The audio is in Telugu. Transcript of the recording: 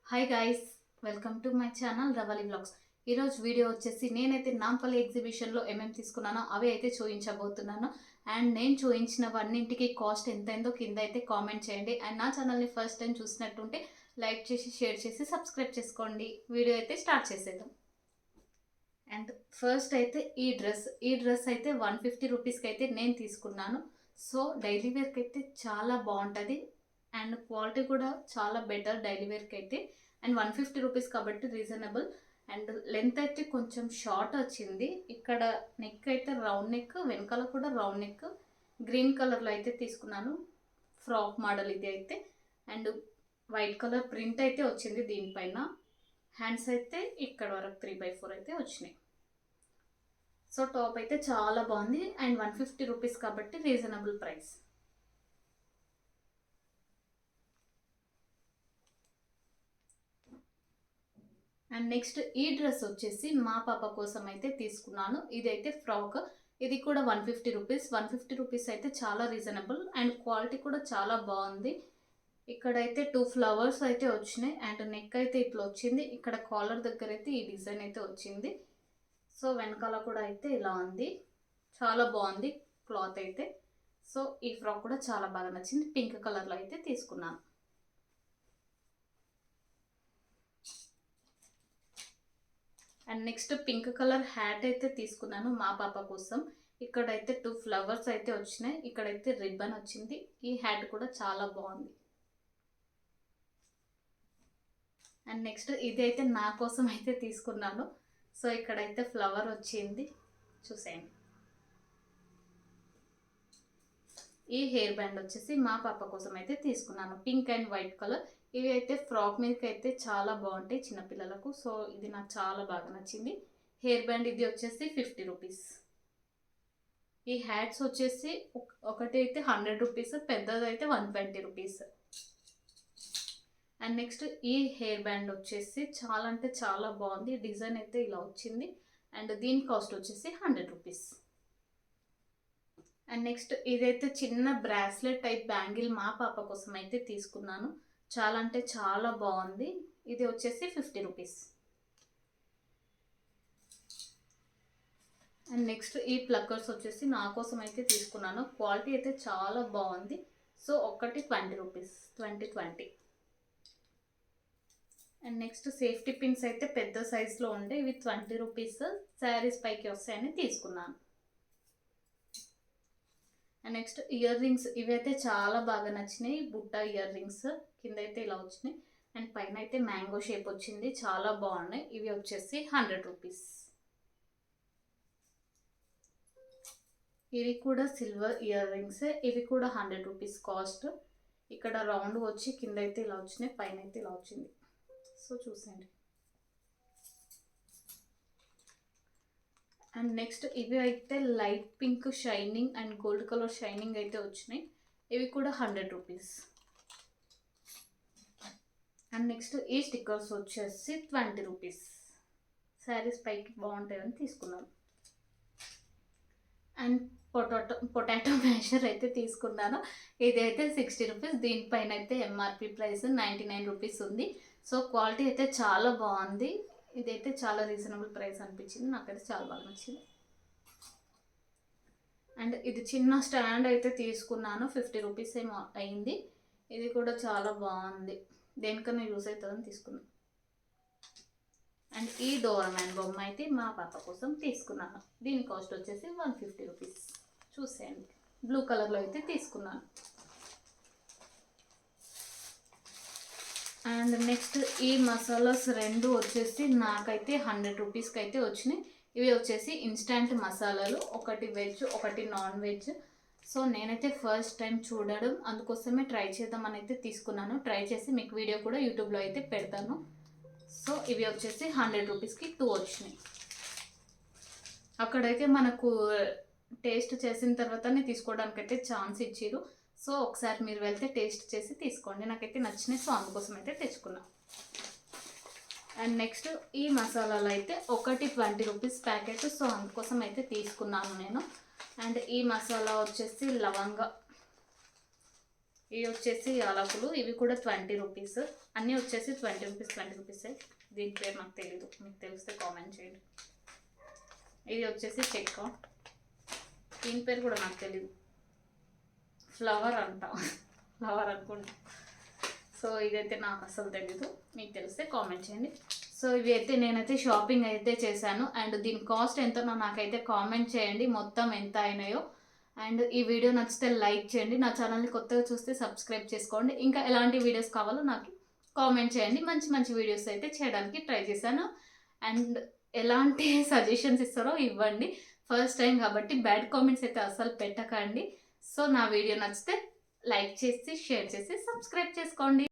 Hi guys, welcome to my channel Ravali vlogs. ఈరోజు వీడియో వచ్చేసి నేనైతే నాంపల్లి ఎగ్జిబిషన్లో ఏమేమి తీసుకున్నానో అవి అయితే చూపించబోతున్నాను. అండ్ నేను చూపించినవన్నింటికి కాస్ట్ ఎంతైందో కింద అయితే కామెంట్ చేయండి. అండ్ నా ఛానల్ని ఫస్ట్ టైం చూసినట్టుంటే లైక్ చేసి షేర్ చేసి సబ్స్క్రైబ్ చేసుకోండి. వీడియో అయితే స్టార్ట్ చేసేద్దాం. అండ్ ఫస్ట్ అయితే ఈ డ్రెస్ అయితే 150 రూపీస్కి అయితే నేను తీసుకున్నాను. సో డైలీ వేర్కి అయితే చాలా బాగుంటుంది అండ్ క్వాలిటీ కూడా చాలా బెటర్ డైలీ వేర్కి అయితే. అండ్ 150 రూపీస్ కాబట్టి రీజనబుల్. అండ్ లెంత్ అయితే కొంచెం షార్ట్ వచ్చింది. ఇక్కడ నెక్ అయితే రౌండ్ నెక్, వెనకాల కూడా రౌండ్ నెక్. గ్రీన్ కలర్లో అయితే తీసుకున్నాను, ఫ్రాక్ మోడల్ ఇది అయితే. అండ్ వైట్ కలర్ ప్రింట్ అయితే వచ్చింది దీనిపైన. హ్యాండ్స్ అయితే ఇక్కడ వరకు 3/4 అయితే వచ్చినాయి. సో టాప్ అయితే చాలా బాగుంది అండ్ 150 రూపీస్ కాబట్టి రీజనబుల్ ప్రైస్. అండ్ నెక్స్ట్ ఈ డ్రెస్ వచ్చేసి మా పాప కోసం అయితే తీసుకున్నాను. ఇదైతే ఫ్రాక్. ఇది కూడా 150 రూపీస్. 150 రూపీస్ అయితే చాలా రీజనబుల్ అండ్ క్వాలిటీ కూడా చాలా బాగుంది. ఇక్కడైతే 2 ఫ్లవర్స్ అయితే వచ్చినాయి అండ్ నెక్ అయితే ఇట్లా వచ్చింది. ఇక్కడ కాలర్ దగ్గర అయితే ఈ డిజైన్ అయితే వచ్చింది. సో వెనకాల కూడా అయితే ఇలా ఉంది. చాలా బాగుంది క్లాత్ అయితే. సో ఈ ఫ్రాక్ కూడా చాలా బాగా నచ్చింది. పింక్ కలర్లో అయితే తీసుకున్నాను. And next pink colour hat అయితే తీసుకున్నాను మా పాప కోసం. ఇక్కడైతే 2 ఫ్లవర్స్ అయితే వచ్చినాయి. ఇక్కడైతే రిబ్బన్ వచ్చింది. ఈ హ్యాట్ కూడా చాలా బాగుంది. అండ్ నెక్స్ట్ ఇది అయితే నా కోసం అయితే తీసుకున్నాను. సో ఇక్కడైతే ఫ్లవర్ వచ్చింది, చూసేయండి. ఈ హెయిర్ బ్యాండ్ వచ్చేసి మా పాప కోసం అయితే తీసుకున్నాను, పింక్ అండ్ వైట్ కలర్. ఇవి అయితే ఫ్రాక్ మీదకి అయితే చాలా బాగుంటాయి చిన్నపిల్లలకు. సో ఇది నాకు చాలా బాగా నచ్చింది. హెయిర్ బ్యాండ్ ఇది వచ్చేసి 50 రూపీస్. ఈ హ్యాట్స్ వచ్చేసి ఒకటి అయితే 100 రూపీస్, పెద్దది అయితే 120 రూపీస్. అండ్ నెక్స్ట్ ఈ హెయిర్ బ్యాండ్ వచ్చేసి చాలా అంటే చాలా బాగుంది. డిజైన్ అయితే ఇలా వచ్చింది అండ్ దీని కాస్ట్ వచ్చేసి 100 రూపీస్. అండ్ నెక్స్ట్ ఇదైతే చిన్న బ్రాస్లెట్ టైప్ బ్యాంగిల్ మా పాప కోసం అయితే తీసుకున్నాను. చాలా అంటే చాలా బాగుంది. ఇది వచ్చేసి 50 రూపీస్. అండ్ నెక్స్ట్ ఈ ప్లక్కర్స్ వచ్చేసి నా కోసం అయితే తీసుకున్నాను. క్వాలిటీ అయితే చాలా బాగుంది. సో ఒకటి 20 rupees, 20. And next safety pins అయితే పెద్ద సైజులో ఉండే, ఇవి 20 రూపీస్. శారీస్ పైకి వస్తాయని తీసుకున్నాను. అండ్ నెక్స్ట్ ఇయర్ రింగ్స్, ఇవైతే చాలా బాగా నచ్చినాయి. బుట్ట ఇయర్ రింగ్స్ కింద అయితే ఇలా వచ్చినాయి అండ్ పైన అయితే మ్యాంగో షేప్ వచ్చింది. చాలా బాగున్నాయి. ఇవి వచ్చేసి 100 రూపీస్. ఇవి కూడా సిల్వర్ ఇయర్ రింగ్స్. ఇవి కూడా 100 రూపీస్ కాస్ట్. ఇక్కడ రౌండ్ వచ్చి కింద అయితే ఇలా వచ్చినాయి, పైన అయితే ఇలా వచ్చింది. సో చూసండి. అండ్ నెక్స్ట్ ఇవి అయితే light pink shining and gold colour shining అయితే వచ్చినాయి. ఇవి కూడా 100 రూపీస్. అండ్ నెక్స్ట్ ఈ స్టిక్కర్స్ వచ్చేసి 20 రూపీస్. శారీస్ పైకి బాగుంటాయని తీసుకున్నాను. అండ్ పొటాటో మ్యాషర్ అయితే తీసుకున్నాను. ఇదైతే 60 రూపీస్. దీనిపైన అయితే ఎంఆర్పి ప్రైస్ 99 రూపీస్ ఉంది. సో క్వాలిటీ అయితే చాలా బాగుంది. ఇదైతే చాలా రీజనబుల్ ప్రైస్ అనిపించింది. నాకైతే చాలా బాగా నచ్చింది. అండ్ ఇది చిన్న స్టాండ్ అయితే తీసుకున్నాను, 50 రూపీస్ ఏమో అయింది. ఇది కూడా చాలా బాగుంది, దేనికన్నా యూస్ అవుతుందని తీసుకున్నాను. అండ్ ఈ డోర్మ్యాన్ బొమ్మ అయితే మా పాప కోసం తీసుకున్నాను. దీని కాస్ట్ వచ్చేసి 150 రూపీస్. చూసేయండి, బ్లూ కలర్లో అయితే తీసుకున్నాను. అండ్ నెక్స్ట్ ఈ మసాలాస్ రెండు వచ్చేసి నాకైతే 100 రూపీస్కి అయితే వచ్చినాయి. ఇవి వచ్చేసి ఇన్స్టంట్ మసాలాలు, ఒకటి వెజ్ ఒకటి నాన్ వెజ్. సో నేనైతే ఫస్ట్ టైం చూడడం, అందుకోసమే ట్రై చేద్దామని అయితే తీసుకున్నాను. ట్రై చేసి మీకు వీడియో కూడా యూట్యూబ్లో అయితే పెడతాను. సో ఇవి వచ్చేసి 100 రూపీస్కి 2 వచ్చినాయి. అక్కడైతే మనకు టేస్ట్ చేసిన తర్వాతనే తీసుకోవడానికి అయితే ఛాన్స్ ఇచ్చిరు. సో ఒకసారి మీరు వెళ్తే టేస్ట్ చేసి తీసుకోండి. నాకైతే నచ్చినాయి, సో అందుకోసం అయితే తెచ్చుకున్నా. అండ్ నెక్స్ట్ ఈ మసాలాలు అయితే ఒకటి 20 రూపీస్ ప్యాకెట్. సో అందుకోసం అయితే తీసుకున్నాను నేను. అండ్ ఈ మసాలా వచ్చేసి లవంగ, ఇవి వచ్చేసి యాలకులు, ఇవి కూడా 20 రూపీస్. అన్నీ వచ్చేసి 20 రూపీస్ 20 రూపీసే. దీని పేరు నాకు తెలీదు, మీకు తెలిస్తే కామెంట్ చేయండి. ఇది వచ్చేసి చెక్క, దీని పేరు కూడా నాకు తెలీదు, ఫ్లవర్ అంట, ఫ్లవర్ అనుకుంటా. సో ఇదైతే నాకు అసలు తెలీదు, మీకు తెలిస్తే కామెంట్ చేయండి. సో ఇవి అయితే నేనైతే షాపింగ్ అయితే చేశాను. అండ్ దీని కాస్ట్ ఎంతనో నాకైతే కామెంట్ చేయండి, మొత్తం ఎంత అయినాయో. అండ్ ఈ వీడియో నచ్చితే లైక్ చేయండి, నా ఛానల్ని కొత్తగా చూస్తే సబ్స్క్రైబ్ చేసుకోండి. ఇంకా ఎలాంటి వీడియోస్ కావాలో నాకు కామెంట్ చేయండి, మంచి మంచి వీడియోస్ అయితే చేయడానికి ట్రై చేశాను. అండ్ ఎలాంటి సజెషన్స్ ఇస్తారో ఇవ్వండి, ఫస్ట్ టైం కాబట్టి బ్యాడ్ కామెంట్స్ అయితే అస్సలు పెట్టకండి. సో నా వీడియో నచ్చితే లైక్ చేసి షేర్ చేసి సబ్స్క్రైబ్ చేసుకోండి.